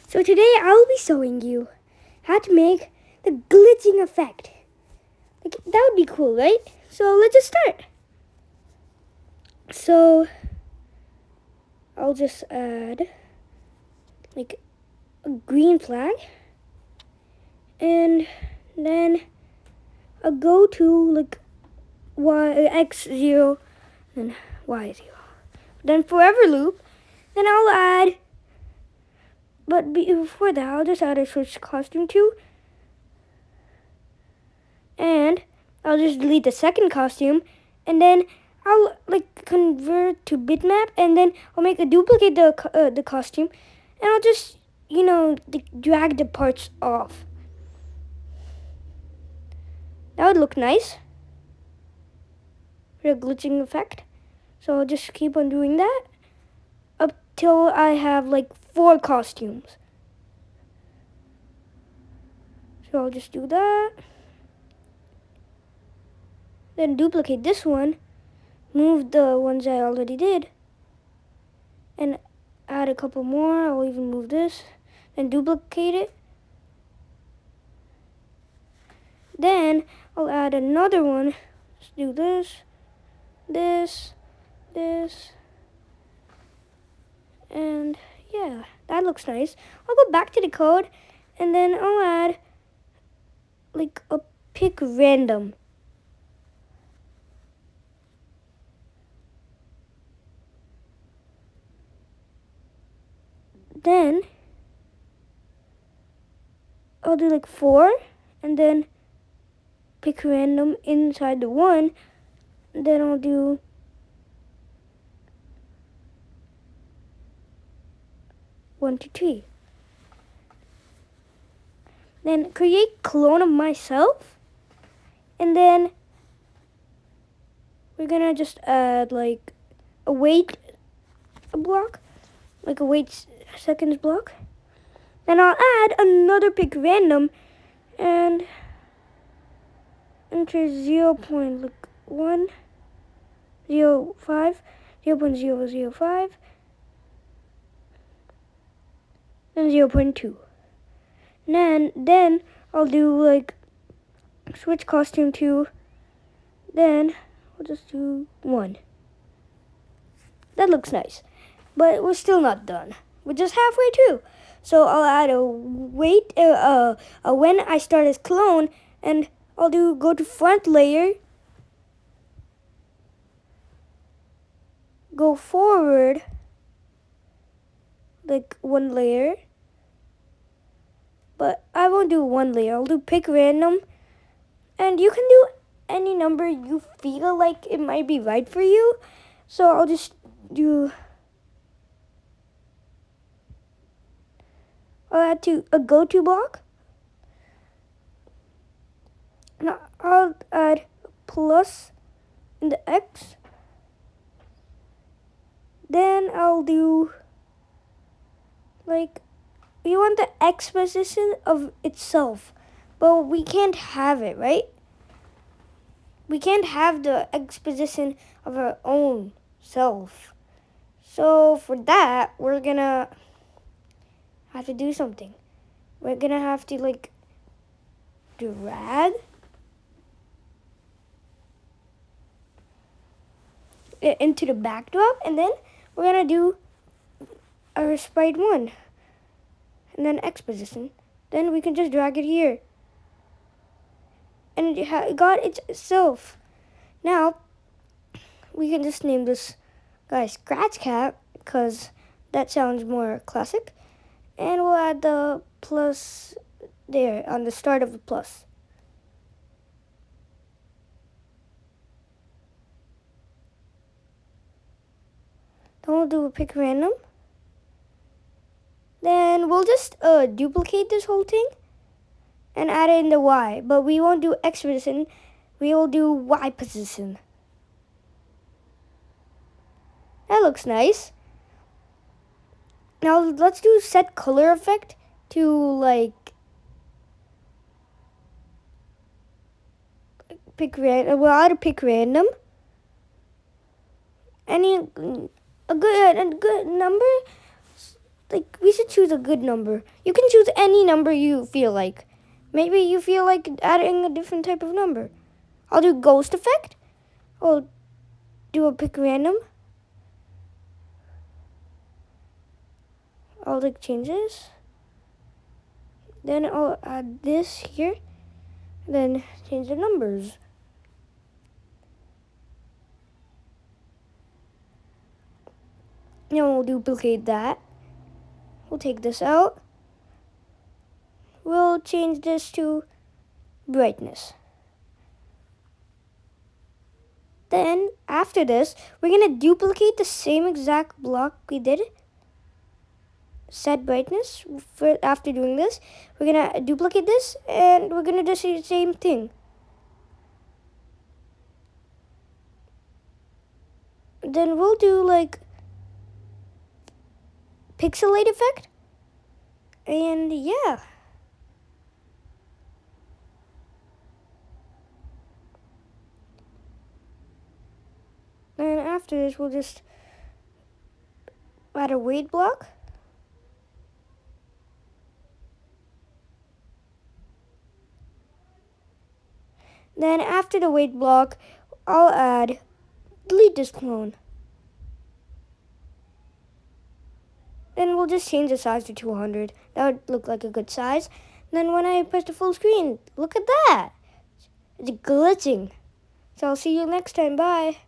So today I'll be showing you how to make the glitching effect. Like, that would be cool, right? So let's just start. So I'll just add like a green flag, and then I'll go to like x0, then y0, then forever loop. Then I'll add, but before that I'll just add a switch costume too, and I'll just delete the second costume, and then I'll like convert to bitmap, and then I'll make a duplicate the costume, and I'll just drag the parts off. That would look nice for a glitching effect. So I'll just keep on doing that up till I have like 4 costumes. So I'll just do that. Then duplicate this one, move the ones I already did, and add a couple more. I'll even move this, then duplicate it. Then I'll add another one. Let's do this, and yeah, that looks nice. I'll go back to the code, and then I'll add like a pick random. Then I'll do like 4, and then pick random inside the 1. Then I'll do 1 to 3. Then create clone of myself, and then we're gonna just add like a wait block, like a wait seconds block. Then I'll add another pick random and enter 0.105, 0.005, and 0.2. Then I'll do like switch costume to, then we'll just do 1. That looks nice, but we're still not done. We're just halfway through. So I'll add a wait, when I start as clone, and I'll do go to front layer, go forward like 1 layer, but I won't do 1 layer. I'll do pick random, and you can do any number you feel like it might be right for you. So I'll just do, I'll add to a go-to block. Now I'll add plus in the X. Then I'll do like, we want the X position of itself, but we can't have it, right? We can't have the X position of our own self. So for that, we're gonna have to do something. We're gonna have to like drag it into the backdrop, and then we're gonna do our sprite 1 and then X position. Then we can just drag it here, and it got itself. Now we can just name this guy Scratch Cat because that sounds more classic, and we'll add the plus there on the start of the plus. Then we'll do a pick random. Then we'll just duplicate this whole thing and add it in the Y, but we won't do X position, we will do Y position. That looks nice. Now let's do set color effect to like pick random. We'll add a pick random. A good number. Like, we should choose a good number. You can choose any number you feel like. Maybe you feel like adding a different type of number. I'll do ghost effect. I'll do a pick random. I'll like change this. Then I'll add this here. Then change the numbers. Now we'll duplicate that. We'll take this out. We'll change this to brightness. Then after this, we're gonna duplicate the same exact block we did. Set brightness. After doing this, we're gonna duplicate this and we're gonna do the same thing. Then we'll do like pixelate effect. And yeah. And after this, we'll just add a weight block. Then after the weight block, I'll add delete this clone. Then we'll just change the size to 200. That would look like a good size. Then when I press the full screen, look at that. It's glitching. So I'll see you next time. Bye.